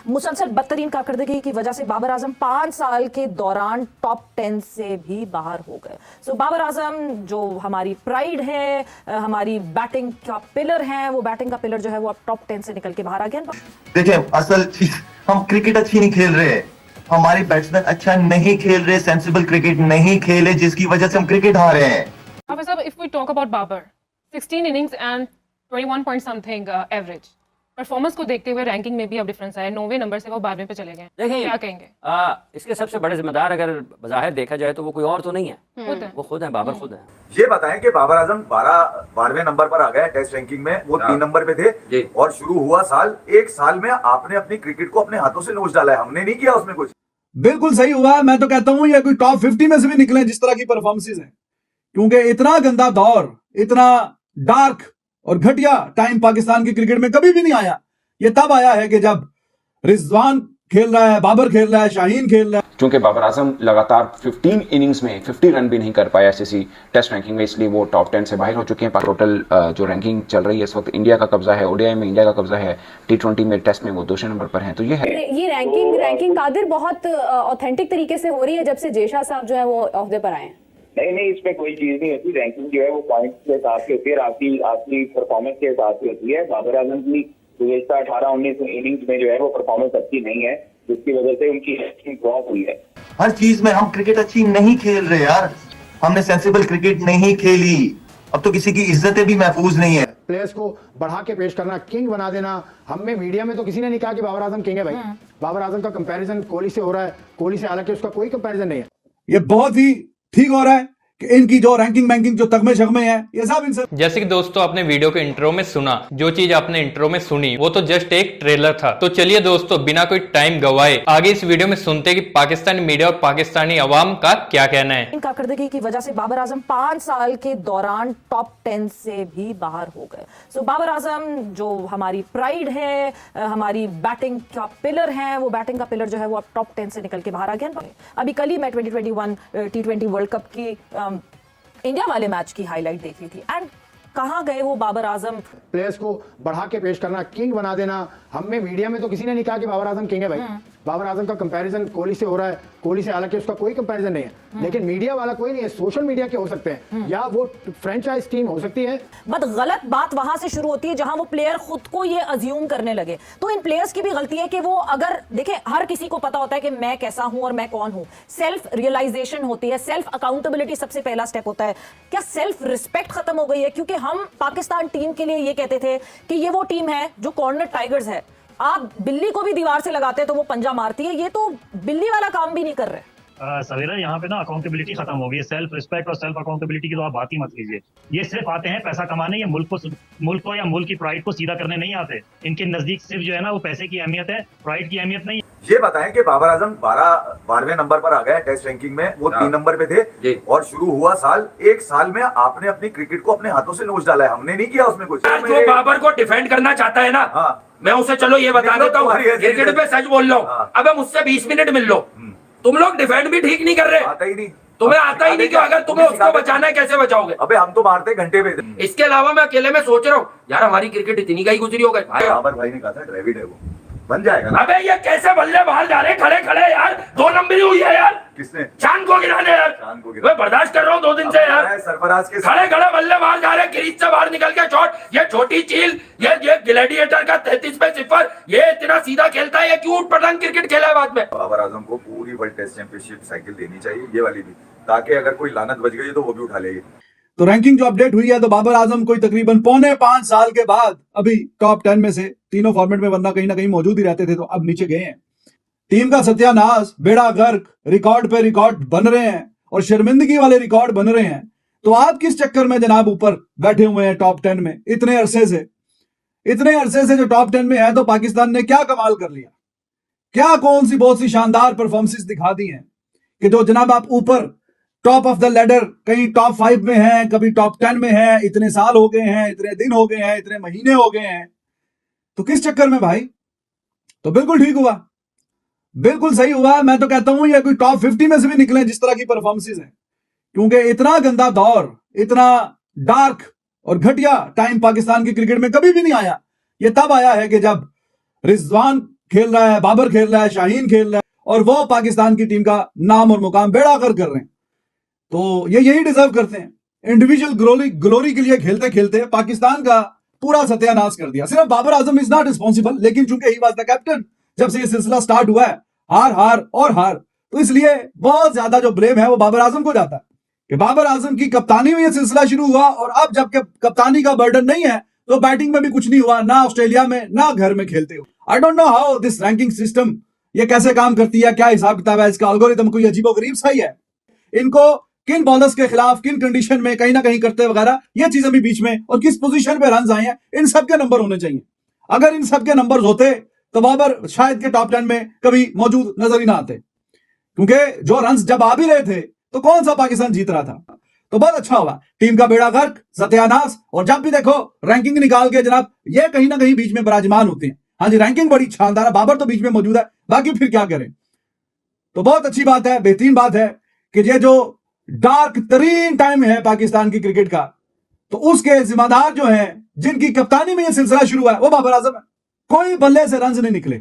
मुसलसल बदतरीन कारकर्दगी की वजह से बाबर आजम 5 साल के दौरान टॉप 10 से भी बाहर हो गए। सो बाबर आजम जो हमारी प्राइड है, हमारी बैटिंग का पिलर है, वो बैटिंग का पिलर जो है वो अब टॉप 10 से निकल के बाहर आ गया। देखिए, असल चीज हम क्रिकेट अच्छी नहीं खेल रहे, हमारे बैट्समैन अच्छा नहीं खेल रहे, सेंसिबल क्रिकेट नहीं खेले, जिसकी वजह से हम क्रिकेट हारे हैं। If we talk about Babar, 16 innings and 21 point something average. Performance को देखते हुए रैंकिंग में भी अब डिफरेंस आया, 9वें नंबर से वो 12वें पे चले गए। देखिए, क्या कहेंगे? इसके सबसे बड़े जिम्मेदार अगर बज़ाहिर देखा जाए तो वो कोई और तो नहीं है, वो खुद है, बाबर खुद है। ये बताएं कि बाबर आजम 12वें नंबर पर आ गए टेस्ट रैंकिंग में, वो 3 नंबर पे थे और शुरू हुआ साल, एक साल में आपने अपनी क्रिकेट को अपने हाथों से नोच डाला है, हमने नहीं किया उसमें कुछ। बिल्कुल सही हुआ है। मैं तो कहता हूं ये कोई टॉप 50 में से भी निकले जिस तरह की परफॉर्मेंसेज हैं, क्योंकि इतना गंदा दौर, इतना डार्क और घटिया टाइम पाकिस्तान की क्रिकेट में कभी भी नहीं आया। ये तब आया है कि जब रिजवान खेल रहा है, बाबर खेल रहा है, शाहीन खेल रहा है। चूंकि बाबर आजम लगातार 15 इनिंग्स में 50 रन भी नहीं कर पाया ICC टेस्ट रैंकिंग में, इसलिए वो टॉप 10 से बाहर हो चुके हैं। टोटल जो रैंकिंग चल रही है इस वक्त, इंडिया का कब्जा है, ODI में इंडिया का कब्जा है, T20 में टेस्ट में वो दूसरे नंबर पर हैं। तो ये है, ये रैंकिंग कादिर बहुत ऑथेंटिक तरीके से हो रही है जब से जेशा साहब जो है वो ओहदे पर आए हैं। नहीं, इसमें कोई चीज नहीं होती। रैंकिंग जो है वो पॉइंट्स के हिसाब से होती है, आपकी परफॉर्मेंस के हिसाब से होती है। बाबर आजम की गुज़श्ता 18-19 इनिंग्स में जो है वो परफॉर्मेंस अच्छी नहीं है, जिसकी वजह से उनकी रैंकिंग ड्रॉप हुई है। हर चीज में हम क्रिकेट अच्छी नहीं खेल रहे यार, हमने सेंसिबल क्रिकेट नहीं खेली, अब तो किसी की इज्जतें भी महफूज नहीं है। प्लेयर्स को बढ़ा के पेश करना, किंग बना देना। हमें मीडिया में तो किसी ने नहीं कहा कि बाबर आजम किंग है भाई। बाबर आजम का कंपैरिजन कोहली से हो रहा है, कोहली से हालांकि उसका कोई कंपैरिजन नहीं है। ये बहुत ही ठीक हो रहा है कि इनकी जो रैंकिंग जो तगमे शगमे है, ये सब इनसे। जैसे कि दोस्तों आपने वीडियो के इंट्रो में सुना, जो चीज आपने इंट्रो में सुनी वो तो जस्ट एक ट्रेलर था। तो चलिए दोस्तों, बिना कोई टाइम गवाए आगे इस वीडियो में सुनते हैं कि पाकिस्तानी मीडिया और पाकिस्तानी अवाम का क्या कहना है। इन कारकर्दगी की वजह से बाबर आजम 5 साल के दौरान टॉप 10 से भी बाहर हो गए। सो बाबर आजम जो हमारी प्राइड है, हमारी बैटिंग का पिलर है, वो बैटिंग का पिलर जो है वो अब टॉप 10 से निकल के बाहर आ गया। अभी कल ही मैं 2021 T20 वर्ल्ड कप की इंडिया वाले मैच की हाईलाइट देख रही थी, एंड कहां गए वो बाबर आजम। प्लेयर्स को बढ़ा के पेश करना, किंग बना देना। हमें मीडिया में तो किसी ने नहीं कहा कि बाबर आजम किंग है भाई। बाबर आजम का कंपैरिजन कोहली से हो रहा है, कोहली से हालांकि उसका कोई कंपैरिजन नहीं है, लेकिन मीडिया वाला कोई नहीं है। सोशल मीडिया के हो सकते हैं या वो फ्रेंचाइज टीम हो सकती है। बट गलत बात वहां से शुरू होती है जहां वो प्लेयर खुद को ये अज्यूम करने लगे। तो इन प्लेयर्स की भी गलती है कि वो, अगर देखें, हर किसी को पता होता है कि मैं कैसा हूं और मैं कौन हूं। सेल्फ रियलाइजेशन होती है, सेल्फ अकाउंटेबिलिटी सबसे पहला स्टेप होता है। क्या सेल्फ रिस्पेक्ट खत्म हो गई है? क्योंकि हम पाकिस्तान टीम के लिए ये कहते थे कि ये वो टीम है जो कॉर्नर टाइगर्स है। आप बिल्ली को भी दीवार से लगाते तो वो पंजा मारती है, ये तो बिल्ली वाला काम भी नहीं कर रहे। सवेरा यहाँ पे ना अकाउंटेबिलिटी खत्म हो गई है। सेल्फ रिस्पेक्ट और सेल्फ अकाउंटेबिलिटी की तो आप बात ही मत कीजिए। ये सिर्फ आते हैं पैसा कमाने, ये मुल्क को या मुल्क की प्राइड को सीधा करने नहीं आते। इनके नजदीक सिर्फ जो है ना वो पैसे की अहमियत है, प्राइड की अहमियत नहीं। ये बताएं कि बाबर आजम 12वें नंबर पर आ गए टेस्ट रैंकिंग में, वो 3 नंबर पे थे और शुरू हुआ साल, एक साल में आपने अपनी क्रिकेट को अपने हाथों से नोच डाला है, हमने नहीं किया उसमें कुछ। जो बाबर को डिफेंड करना चाहता है ना, मैं उसे चलो ये बता देता हूँ, क्रिकेट पे सच बोल लो। अब मुझसे 20 मिनट मिल लो, तुम लोग डिफेंड भी ठीक नहीं कर रहे। आता ही नहीं, तुम्हें आता ही नहीं कि अगर तुम्हें उसको बचाना है कैसे बचाओगे? अबे हम तो मारते घंटे पे। इसके अलावा मैं अकेले में सोच रहा हूँ यार, हमारी क्रिकेट इतनी गई गुजरी हो गई। बाबर भाई ने कहा था ड्रेविड है, वो बन जाएगा। अबे ये कैसे बल्ले बाहर जा रहे खड़े खड़े यार, 2 नंबरी हुई है यार। किसने? चांद को गिराने यार, मैं बर्दाश्त कर रहा हूँ 2 दिन से यार। सरफराज के खड़े खड़े बल्ले बाहर जा रहे, क्रीज से बाहर निकल के शॉट, ये छोटी चील, ये ग्लैडिएटर का 33 पे 0, ये इतना सीधा खेलता है, ये क्यों उठ पटांग क्रिकेट खेला है बाद में। बाबर आजम को पूरी वर्ल्ड टेस्ट चैंपियनशिप साइकिल देनी चाहिए, ये वाली भी, ताकि अगर कोई लानत बच गई तो वो भी उठा लेगी। तो रैंकिंग जो अपडेट हुई है, तो बाबर आजम कोई तकरीबन 5.25 साल के बाद अभी टॉप 10 में से, तीनों फॉर्मेट में वरना कहीं ना कहीं मौजूद ही रहते थे, तो अब नीचे गए हैं। टीम का सत्यानाश, बेड़ा गर्क, रिकॉर्ड पे रिकॉर्ड बन रहे हैं और शर्मिंदगी वाले रिकॉर्ड बन रहे हैं। तो आप किस चक्कर में जनाब ऊपर बैठे हुए हैं टॉप 10 में इतने अरसे से जो टॉप 10 में है? तो पाकिस्तान ने क्या कमाल कर लिया, क्या कौन सी बहुत सी शानदार परफॉर्मेंसेस दिखा दी हैं कि जो जनाब आप ऊपर टॉप ऑफ द लेडर, कहीं टॉप 5 में हैं, कभी टॉप 10 में हैं, इतने साल हो गए हैं, इतने दिन हो गए हैं, इतने महीने हो गए हैं। तो किस चक्कर में भाई? तो बिल्कुल ठीक हुआ, बिल्कुल सही हुआ। मैं तो कहता हूं ये कोई टॉप 50 में से भी निकले जिस तरह की परफॉर्मेंसेज हैं, क्योंकि इतना गंदा दौर, इतना डार्क और घटिया टाइम पाकिस्तान की क्रिकेट में कभी भी नहीं आया। ये तब आया है कि जब रिजवान खेल रहा है, बाबर खेल रहा है, शाहीन खेल रहा है, और वो पाकिस्तान की टीम का नाम और मुकाम बेड़ा कर रहे हैं। तो ये यही डिजर्व करते हैं। इंडिविजुअल ग्लोरी के लिए खेलते खेलते पाकिस्तान का पूरा सत्यानाश कर दिया। सिर्फ Babar Azam is not responsible, लेकिन चूंकि ही वाज द कैप्टन जब से ये सिलसिला स्टार्ट हुआ है, हार और हार, तो इसलिए बहुत ज्यादा जो ब्लेम है वो बाबर आजम को जाता है कि बाबर आजम की कप्तानी में ये सिलसिला शुरू हुआ, और अब जब कप्तानी का बर्डन नहीं है तो बैटिंग में भी कुछ नहीं हुआ, ना ऑस्ट्रेलिया में ना घर में खेलते हुए। I don't know how this ranking system ये कैसे काम करती है, क्या हिसाब किताब है इसका, एल्गोरिथम कोई अजीबोगरीब सा ही है। इनको किन बॉलर्स के खिलाफ किन कंडीशन में कहीं ना कहीं करते वगैरह ये चीजें भी बीच में, और किस पोजीशन पे रन आए हैं, इन सब के नंबर होने चाहिए। अगर इन सब के नंबर होते तो बाबर शायद के टॉप 10 में कभी मौजूद नजर ही ना आते, क्योंकि जो रन जब आ भी रहे थे तो कौन सा पाकिस्तान जीत रहा था। तो बहुत अच्छा हुआ, टीम का बेड़ा गर्क, सत्यानाश, और जब भी देखो रैंकिंग निकाल के जनाब ये कहीं ना कहीं बीच में विराजमान होते हैं। हाँ जी, रैंकिंग बड़ी शानदार है, बाबर तो बीच में मौजूद है, बाकी फिर क्या करें। तो बहुत अच्छी बात है, बेहतरीन बात है कि ये जो डार्क तरीन टाइम है पाकिस्तान की क्रिकेट का, तो उसके जिम्मेदार जो हैं, जिनकी कप्तानी में यह सिलसिला शुरू हुआ है, वो बाबर आजम है। कोई बल्ले से रन नहीं निकले,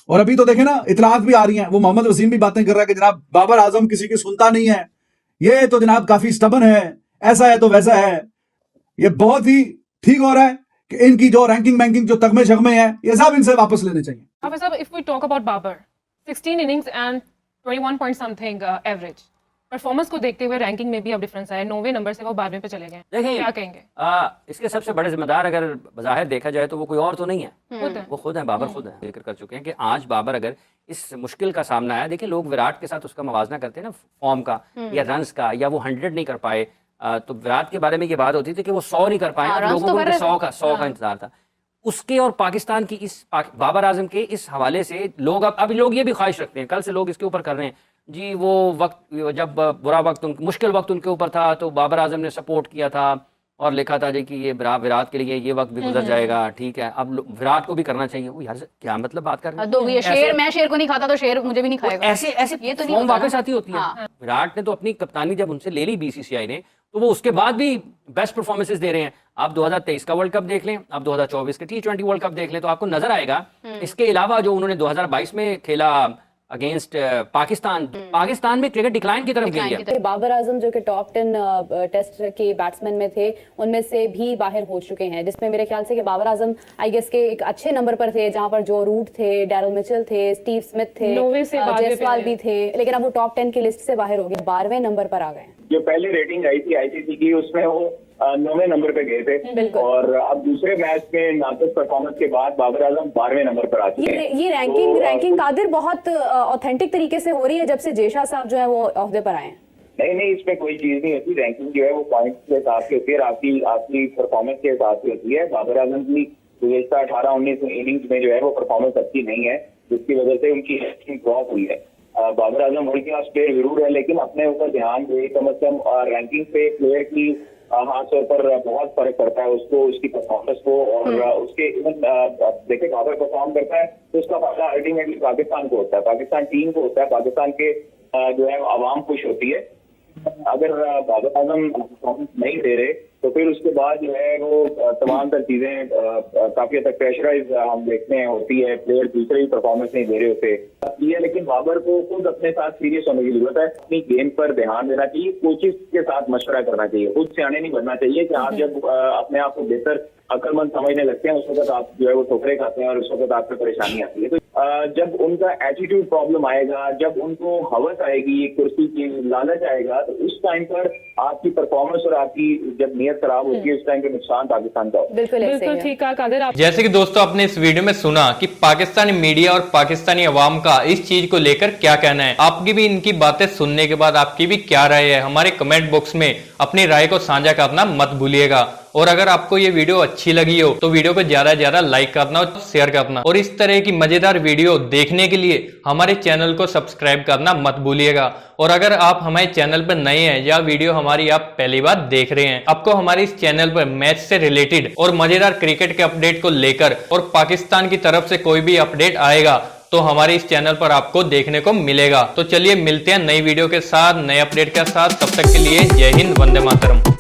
और अभी तो देखे ना इतलात भी आ रही हैं, वो मोहम्मद वसीम भी बातें कर रहा है कि जनाब बाबर आजम किसी की सुनता नहीं है, ये तो जनाब काफी स्टबन है, ऐसा है तो वैसा है। ये बहुत ही ठीक हो रहा है कि इनकी जो रैंकिंग जो तगमे शगमे हैं, ये सब इनसे वापस लेने चाहिए। हाफिज साहब, if we talk about Babar, 16 innings and 21 point something average, performance को देखते हुए रैंकिंग में भी अब डिफरेंस आया, 9वें नंबर से वो 12वें पे चले गए। देखिए, क्या कहेंगे? इसके सबसे बड़े जिम्मेदार अगर बज़ाहिर देखा जाए तो वो कोई और तो नहीं है, वो खुद है, बाबर खुद है। जिक्र कर चुके हैं कि आज बाबर अगर इस मुश्किल का सामना आया, देखिए लोग विराट के साथ उसका मवाजना करते हैं ना, फॉर्म का या रन्स का, या वो 100 नहीं कर पाए, तो विराट के बारे में ये बात होती थी कि वो 100 नहीं कर पाए, लोगों को 100 का इंतजार था। उसके और पाकिस्तान की इस बाबर आजम के इस हवाले से लोग अब लोग ये भी ख्वाहिश रखते हैं, कल से लोग इसके ऊपर कर रहे हैं जी, वो वक्त जब बुरा वक्त मुश्किल वक्त उनके ऊपर था तो बाबर आजम ने सपोर्ट किया था और लिखा था जी कि ये विराट के लिए ये वक्त भी गुजर जाएगा, ठीक है, अब विराट को भी करना चाहिए। वो यार क्या मतलब बात कर रहे हैं, तो ये शेर, मैं शेर को नहीं खाता तो शेर मुझे भी नहीं खाएगा, ऐसे ये तो फॉर्म वापस आती होती है। विराट ने तो अपनी कप्तानी जब उनसे ले ली बीसीसीआई ने, तो वो उसके बाद भी बेस्ट परफॉर्मेंसेस दे रहे हैं। आप 2023 का वर्ल्ड कप देख लें, आप 2024 के T20 वर्ल्ड कप देख लें, तो आपको नजर आएगा। इसके अलावा जो उन्होंने 2022 में खेला अगेंस्ट पाकिस्तान में क्रिकेट डिक्लाइन की तरफ गई है। बाबर आजम जो कि टॉप 10 टेस्ट के बैट्समैन में थे, उनमें से भी बाहर हो चुके हैं, जिसमें मेरे ख्याल से कि बाबर आजम आई गेस के एक अच्छे नंबर पर थे, जहां पर जो रूट थे, डैरल मिचेल थे, स्टीव स्मिथ थे, जायसवाल भी थे, लेकिन अब वो टॉप 10 की लिस्ट से बाहर हो गए, 12वें नंबर पर आ गए। जो पहले रेटिंग आई थी आईसीसी की, उसमें वो 9वें नंबर पे गए थे, और अब दूसरे मैच में नाक़िस परफॉर्मेंस के बाद बाबर आजम 12वें नंबर पर आ चुके हैं। ये रैंकिंग कादिर बहुत ऑथेंटिक तरीके से हो रही है जब से जेशा साहब जो है वो ओहदे पर आए हैं। नहीं, इसमें कोई चीज नहीं होती। रैंकिंग जो है वो पॉइंट्स के हिसाब से होती है, आपकी परफॉर्मेंस के हिसाब से होती है। बाबर आजम की गुज़श्ता 18-19 इनिंग्स में जो है वो परफॉर्मेंस अच्छी नहीं है, जिसकी वजह से उनकी रैंकिंग ड्रॉप हुई है। Babar Azam world class player जरूर है, लेकिन अपने ऊपर ध्यान दे, कम से कम रैंकिंग पे प्लेयर की हाथों पर बहुत फर्क पड़ता है, उसको, उसकी परफॉर्मेंस को, और उसके इवन देखिए बाबर परफॉर्म करता है तो उसका फायदा अल्टीमेटली पाकिस्तान को होता है, पाकिस्तान टीम को होता है, पाकिस्तान के जो है आवाम खुश होती है। अगर बाबर आजम परफॉर्मेंस नहीं दे रहे तो फिर उसके बाद जो है वो तमाम तर चीजें काफी हद तक प्रेशराइज हम देखते हैं होती है, प्लेयर दूसरे ही परफॉर्मेंस नहीं दे रहे होते। लेकिन बाबर को खुद अपने साथ सीरियस होने की जरूरत है, अपनी गेम पर ध्यान देना चाहिए, कोचेस के साथ मशवरा करना चाहिए, खुद सियाने नहीं बनना चाहिए कि आप जब अपने आप को बेहतर अक्लमंद समझने लगते हैं उस वक्त आप जो है वो ठोकरे खाते हैं और उस वक्त आपको परेशानी आती है। तो जब उनका एटीट्यूड प्रॉब्लम आएगा, जब उनको हवस आएगी, कुर्सी की लालच आएगा, तो उस टाइम पर आपकी परफॉर्मेंस और आपकी जब नीयत खराब होती है उस टाइम पे नुकसान पाकिस्तान का होता है। बिल्कुल ठीक है कादिर। जैसे कि दोस्तों आपने इस वीडियो में सुना कि पाकिस्तानी मीडिया और पाकिस्तानी अवाम का इस चीज को लेकर क्या कहना है। आपकी भी इनकी बातें सुनने के बाद आपकी भी क्या राय है, हमारे कमेंट बॉक्स में अपनी राय को साझा करना मत भूलिएगा। और अगर आपको ये वीडियो अच्छी लगी हो तो वीडियो को ज्यादा से ज्यादा लाइक करना और शेयर करना, और इस तरह की मजेदार वीडियो देखने के लिए हमारे चैनल को सब्सक्राइब करना मत भूलिएगा। और अगर आप हमारे चैनल पर नए हैं या वीडियो हमारी आप पहली बार देख रहे हैं, आपको हमारे इस चैनल पर मैच से रिलेटेड और मजेदार क्रिकेट के अपडेट को लेकर और पाकिस्तान की तरफ से कोई भी अपडेट आएगा तो हमारे इस चैनल पर आपको देखने को मिलेगा। तो चलिए मिलते हैं नई वीडियो के साथ, नए अपडेट के साथ। तब तक के लिए जय हिंद, वंदे मातरम।